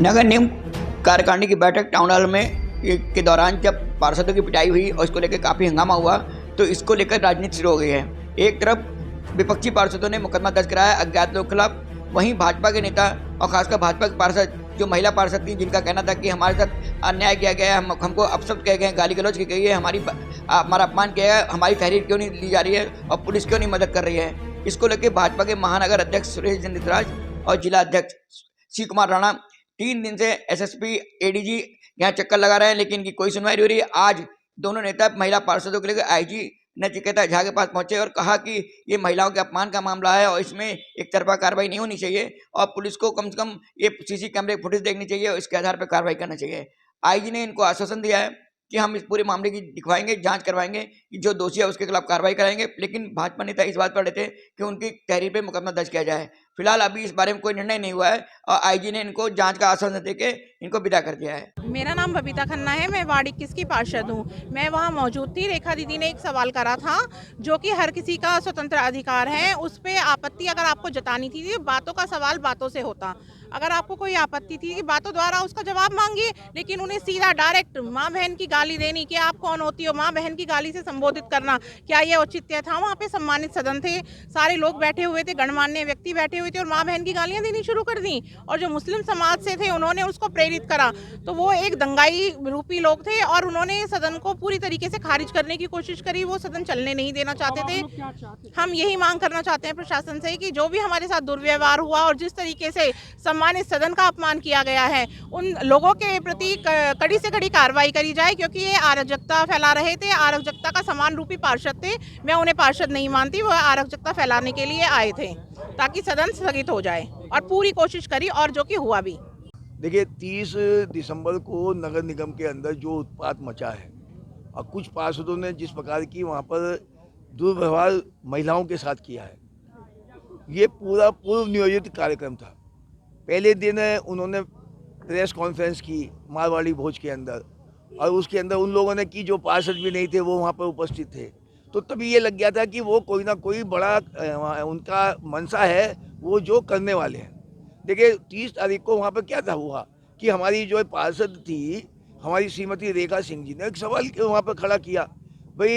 नगर निगम कार्यकारिणी की बैठक टाउन हॉल में के दौरान जब पार्षदों की पिटाई हुई और इसको लेकर काफ़ी हंगामा हुआ तो इसको लेकर राजनीति शुरू हो गई है। एक तरफ विपक्षी पार्षदों ने मुकदमा दर्ज कराया अज्ञात लोगों के खिलाफ, वहीं भाजपा के नेता और खासकर भाजपा के पार्षद जो महिला पार्षद थी जिनका कहना था कि हमारे साथ अन्याय किया गया है, हमको अपशब्द कहे गए, गाली गलौज की गई है, हमारा अपमान किया है, हमारी तहरीर क्यों नहीं ली जा रही है और पुलिस क्यों नहीं मदद कर रही है। इसको लेकर भाजपा के महानगर अध्यक्ष सुरेश जंदितराज और जिला अध्यक्ष शिव कुमार राणा 3 दिन से एसएसपी एडीजी यहाँ चक्कर लगा रहे हैं, लेकिन इनकी कोई सुनवाई नहीं हो रही है। आज दोनों नेता महिला पार्षदों के लिए आईजी नचिकेता झा के पास पहुंचे और कहा कि ये महिलाओं के अपमान का मामला है और इसमें एक तरफा कार्रवाई नहीं होनी चाहिए और पुलिस को कम से कम ये सीसी कैमरे फुटेज देखनी चाहिए और इसके आधार पर कार्रवाई करना चाहिए। आईजी ने इनको आश्वासन दिया है कि हम इस पूरे मामले की दिखवाएंगे, जांच करवाएंगे, कि जो दोषी है उसके खिलाफ कार्रवाई कराएंगे। लेकिन भाजपा नेता इस बात पर अड़े थे कि उनकी तहरीर पे मुकदमा दर्ज किया जाए। फिलहाल अभी इस बारे में कोई निर्णय नहीं हुआ है और आईजी ने इनको जांच का आश्वासन देके इनको विदा कर दिया है। मेरा नाम बबीता खन्ना है, मैं वार्ड 21 की पार्षद हूँ। मैं वहाँ मौजूद थी। रेखा दीदी ने एक सवाल करा था जो कि हर किसी का स्वतंत्र अधिकार है, उस पर आपत्ति अगर आपको जतानी थी, बातों का सवाल बातों से होता। अगर आपको कोई आपत्ति थी कि बातों द्वारा उसका जवाब मांगिए, लेकिन उन्हें सीधा डायरेक्ट माँ बहन की गाली देनी कि आप कौन होती हो, माँ बहन की गाली से संबोधित करना, क्या ये औचित्य था? वहाँ पे सम्मानित सदन थे, सारे लोग बैठे हुए थे, गणमान्य व्यक्ति बैठे हुए थे और माँ बहन की गालियाँ देनी शुरू कर दी। और जो मुस्लिम समाज से थे उन्होंने उसको प्रेरित करा। तो वो एक दंगाई रूपी लोग थे और उन्होंने सदन को पूरी तरीके से खारिज करने की कोशिश करी। वो सदन चलने नहीं देना चाहते थे। हम यही मांग करना चाहते हैं प्रशासन से कि जो भी हमारे साथ दुर्व्यवहार हुआ और जिस तरीके से सम्मानित सदन का अपमान किया गया है, उन लोगों के प्रति कड़ी से कड़ी कार्रवाई करी जाए, क्योंकि ये अराजकता फैला रहे थे। अराजकता का समान रूपी पार्षद थे, मैं उन्हें पार्षद नहीं मानती, वो अराजकता फैलाने के लिए आए थे ताकि सदन स्थगित हो जाए और पूरी कोशिश करी और जो कि हुआ भी। देखिए 30 दिसंबर को नगर निगम के अंदर जो उत्पात मचा है और कुछ पार्षदों ने जिस प्रकार की वहाँ पर दुर्व्यवहार महिलाओं के साथ किया है, ये पूरा पूर्व नियोजित कार्यक्रम था। पहले दिन उन्होंने प्रेस कॉन्फ्रेंस की मारवाड़ी भोज के अंदर और उसके अंदर उन लोगों ने की जो पार्षद भी नहीं थे वो वहाँ पर उपस्थित थे। तो तभी ये लग गया था कि वो कोई ना कोई बड़ा उनका मनसा है, वो जो करने वाले हैं। देखिए 30 तारीख को वहाँ पर क्या था हुआ कि हमारी जो पार्षद थी, हमारी श्रीमती रेखा सिंह जी ने एक सवाल वहाँ पर खड़ा किया, भाई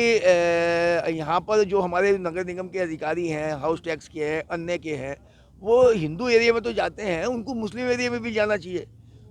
यहाँ पर जो हमारे नगर निगम के अधिकारी हैं, हाउस टैक्स के हैं, अन्य के हैं, वो हिंदू एरिया में तो जाते हैं, उनको मुस्लिम एरिया में भी जाना चाहिए।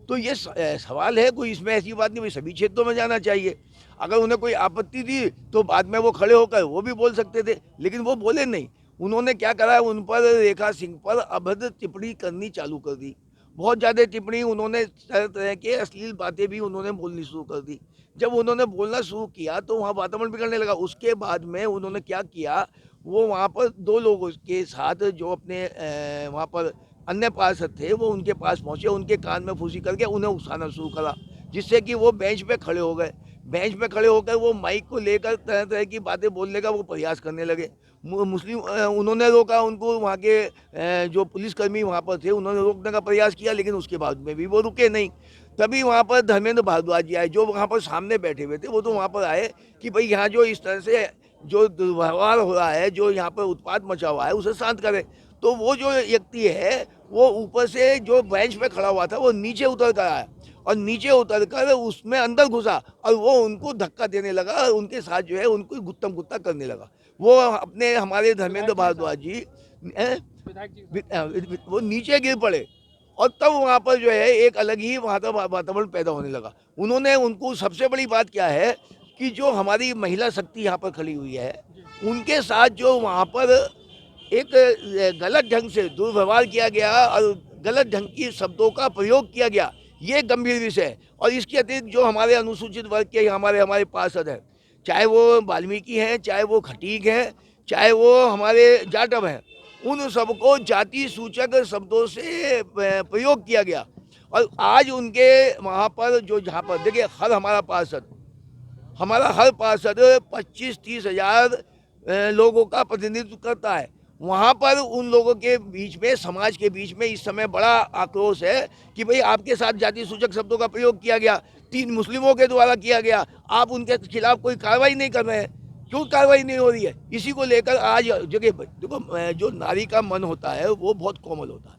तो ये सवाल है, कोई इसमें ऐसी बात नहीं, भाई सभी क्षेत्रों में जाना चाहिए। अगर उन्हें कोई आपत्ति थी तो बाद में वो खड़े होकर वो भी बोल सकते थे, लेकिन वो बोले नहीं। उन्होंने क्या करा, उन पर रेखा सिंह पर अभद्र टिप्पणी करनी चालू कर दी। बहुत ज़्यादा टिप्पणी, उन्होंने तरह तरह के अश्लील बातें भी उन्होंने बोलनी शुरू कर दी। जब उन्होंने बोलना शुरू किया तो वहाँ वातावरण बिगड़ने लगा। उसके बाद में उन्होंने क्या किया, वो वहाँ पर 2 लोगों के साथ जो अपने वहाँ पर अन्य पार्षद थे वो उनके पास पहुँचे, उनके कान में फूंसी करके उन्हें उकसाना शुरू करा, जिससे कि वो बेंच पे खड़े हो गए। बेंच पे खड़े होकर वो माइक को लेकर तरह तरह की बातें बोलने का वो प्रयास करने लगे। मुस्लिम उन्होंने रोका, उनको वहाँ के जो पुलिसकर्मी वहाँ पर थे उन्होंने रोकने का प्रयास किया, लेकिन उसके बाद में भी वो रुके नहीं। तभी वहाँ पर धर्मेंद्र भारद्वाज जी आए, जो वहाँ पर सामने बैठे हुए थे। वो तो वहाँ पर आए कि भाई यहाँ जो इस तरह से जो दुर्व्यवहार हो रहा है, जो यहाँ पर उत्पात मचा हुआ है, उसे शांत करें। तो वो जो व्यक्ति है वो ऊपर से जो बेंच पे खड़ा हुआ था वो नीचे उतर कर आया और नीचे उतर कर उसमें अंदर घुसा और वो उनको धक्का देने लगा, उनके साथ जो है उनको गुत्तम गुत्ता करने लगा। वो अपने हमारे धर्मेंद्र भारद्वाज जी वो नीचे गिर पड़े और तब वहाँ पर जो है एक अलग ही वहाँ का वातावरण पैदा होने लगा। उन्होंने उनको सबसे बड़ी बात क्या है कि जो हमारी महिला शक्ति यहाँ पर खड़ी हुई है, उनके साथ जो वहाँ पर एक गलत ढंग से दुर्व्यवहार किया गया और गलत ढंग की शब्दों का प्रयोग किया गया, ये गंभीर विषय है। और इसके अतिरिक्त जो हमारे अनुसूचित वर्ग के हमारे पार्षद हैं, चाहे वो वाल्मीकि हैं, चाहे वो खटीक हैं, चाहे वो हमारे जाटव हैं, उन सबको जाति सूचक शब्दों से प्रयोग किया गया। और आज उनके वहाँ पर जो जहाँ पर देखिए हमारा हर पार्षद 25-30 हज़ार लोगों का प्रतिनिधित्व करता है। वहाँ पर उन लोगों के बीच में, समाज के बीच में इस समय बड़ा आक्रोश है कि भाई आपके साथ जाति सूचक शब्दों का प्रयोग किया गया, 3 मुस्लिमों के द्वारा किया गया, आप उनके खिलाफ कोई कार्रवाई नहीं कर रहे हैं। क्यों कार्रवाई नहीं हो रही है? इसी को लेकर आज देखो जो नारी का मन होता है वो बहुत कोमल होता है,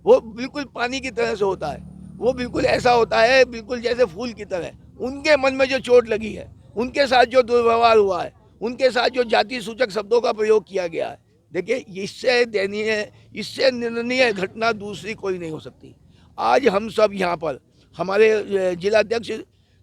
वो बिल्कुल पानी की तरह से होता है। वो बिल्कुल ऐसा होता है, बिल्कुल जैसे फूल की तरह। उनके मन में जो चोट लगी है, उनके साथ जो दुर्व्यवहार हुआ है, उनके साथ जो जाति सूचक शब्दों का प्रयोग किया गया है, देखिए इससे दयनीय, इससे निंदनीय घटना दूसरी कोई नहीं हो सकती। आज हम सब यहाँ पर हमारे जिला अध्यक्ष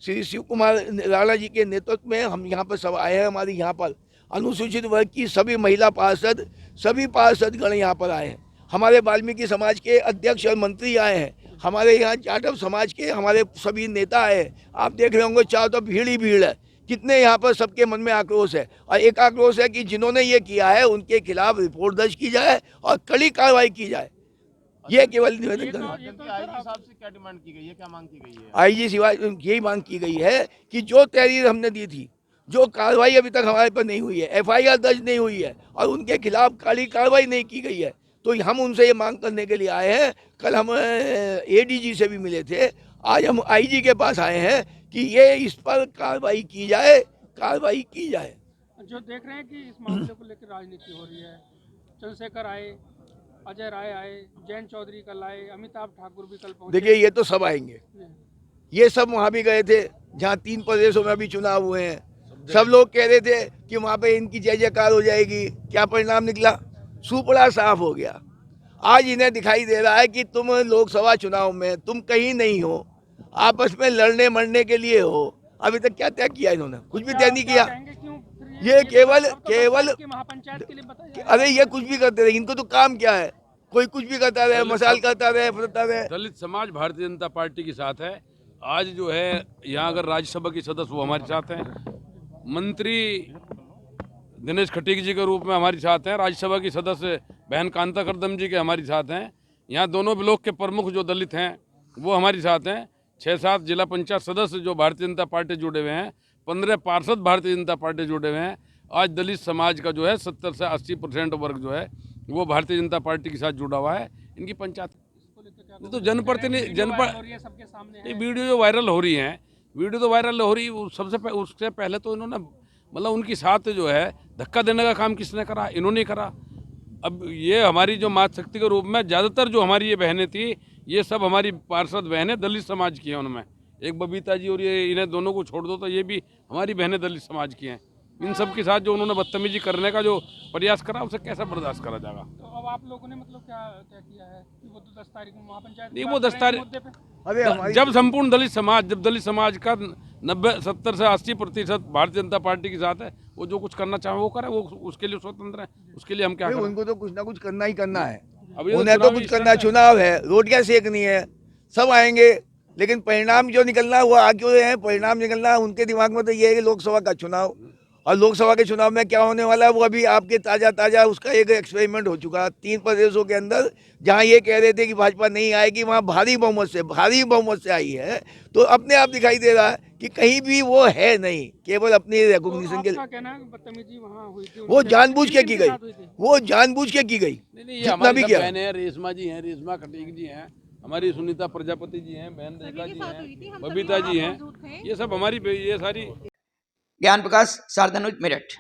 श्री शिव कुमार राणा जी के नेतृत्व में हम यहाँ पर सब आए हैं। हमारे यहाँ पर अनुसूचित वर्ग की सभी महिला पार्षद, सभी पार्षदगण यहाँ पर आए हैं। हमारे वाल्मीकि समाज के अध्यक्ष और मंत्री आए हैं। हमारे यहाँ जाटव समाज के हमारे सभी नेता आए हैं। आप देख रहे होंगे चारों तरफ भीड़ ही भीड़ है। कितने यहाँ पर सबके मन में आक्रोश है, और एक आक्रोश है कि जिन्होंने ये किया है उनके खिलाफ रिपोर्ट दर्ज की जाए और कड़ी कार्रवाई की जाए। ये केवल निवेदन कर रहा हूं। साहब से क्या डिमांड की गई है, क्या मांग की गई है? आईजी सिवाय यही मांग की गई है कि जो तहरीर हमने दी थी, जो कार्रवाई अभी तक हमारे पर नहीं हुई है, एफआईआर दर्ज नहीं हुई है और उनके खिलाफ कड़ी कार्रवाई नहीं की गई है, तो हम उनसे ये मांग करने के लिए आए हैं। कल हम एडीजी से भी मिले थे, आज हम आईजी के पास आए हैं कि ये इस पर कार्रवाई की जाए, कार्रवाई की जाए। जो देख रहे हैं कि इस मामले को लेकर राजनीति हो रही है, चंद्रशेखर आए, अजय राय आए, जयंत चौधरी कल आए, अमिताभ ठाकुर भी कल पहुंचे। देखिए ये तो सब आएंगे, ये सब वहाँ भी गए थे जहाँ 3 प्रदेशों में अभी चुनाव हुए हैं। सब लोग कह रहे थे कि वहाँ पे इनकी जय जयकार हो जाएगी। क्या परिणाम निकला? सुपड़ा साफ हो गया। आज इन्हें दिखाई दे रहा है कि तुम लोकसभा चुनाव में तुम कहीं नहीं हो, आपस में लड़ने मरने के लिए हो। अभी तक क्या तय किया इन्होंने? कुछ भी तय नहीं किया। ये केवल महापंचायत के लिए बताया। अरे ये कुछ भी करते रहे, इनको तो काम क्या है? कोई कुछ भी करता रहे, मसाल करता रहे, फरता रहे। दलित समाज भारतीय जनता पार्टी के साथ है। आज जो है यहाँ अगर राज्यसभा के सदस्य वो हमारे साथ हैं, मंत्री दिनेश खटीक जी के रूप में हमारे साथ हैं, राज्यसभा की सदस्य बहन कांता करदम जी के हमारे साथ हैं। यहाँ दोनों ब्लॉक के प्रमुख जो दलित हैं वो हमारे साथ हैं। 6-7 जिला पंचायत सदस्य जो भारतीय जनता पार्टी जुड़े हुए हैं, 15 पार्षद भारतीय जनता पार्टी जुड़े हुए हैं। आज दलित समाज का जो है 70 से 80% वर्ग जो है वो भारतीय जनता पार्टी के साथ जुड़ा हुआ है। इनकी पंचायत तो जनप्रतिनिधि सबके सामने वीडियो जो वायरल हो रही है, वीडियो तो वायरल हो रही, उससे पहले तो इन्होंने मतलब उनकी साथ जो है धक्का देने का काम किसने करा? इन्होंने करा। अब ये हमारी जो मातृशक्ति के रूप में ज़्यादातर जो हमारी ये बहनें थी, ये सब हमारी पार्षद बहनें दलित समाज की हैं। उनमें एक बबीता जी और ये, इन्हें दोनों को छोड़ दो तो ये भी हमारी बहनें दलित समाज की हैं। इन सब के साथ जो उन्होंने बदतमीजी करने का जो प्रयास करा, उसे कैसा बर्दाश्त करा जाएगा? तो अब आप लोगों ने मतलब क्या तय किया है कि वो तो 10 तारीख को महापंचायत नहीं, वो 10 तारीख अरे जब संपूर्ण दलित समाज का 70 से 80% भारतीय जनता पार्टी के साथ है, वो जो कुछ करना चाहे वो करे, वो उसके लिए स्वतंत्र है। उसके लिए हम क्या करें? उनको तो कुछ ना कुछ करना ही करना है। अभी उन्हें तो कुछ करना, चुनाव है, रोटियां सेकनी है, सब आएंगे, लेकिन परिणाम जो निकलना है वो आ क्यों रहे हैं? परिणाम निकलना है उनके दिमाग में तो ये है कि लोकसभा का चुनाव, और लोकसभा के चुनाव में क्या होने वाला है वो अभी आपके ताज़ा उसका एक एक्सपेरिमेंट हो चुका है 3 प्रदेशों के अंदर। जहां ये कह रहे थे कि भाजपा नहीं आएगी, वहां भारी बहुमत से आई है। तो अपने आप दिखाई दे रहा है कि कहीं भी वो है नहीं, केवल अपनी रिकॉग्निशन के लिए। बदतमीजी वहाँ हुई थी, वो जानबूझ के की गई, वो जानबूझ के की गई। जितना भी किया, रेशमा जी हैं, रेशमा खटीक जी हैं, हमारी सुनीता प्रजापति जी हैं, बहन रेखा जी हैं, बबीता जी हैं, ये सब हमारी ये सारी। ज्ञान प्रकाश, शारदा न्यूज, मेरठ।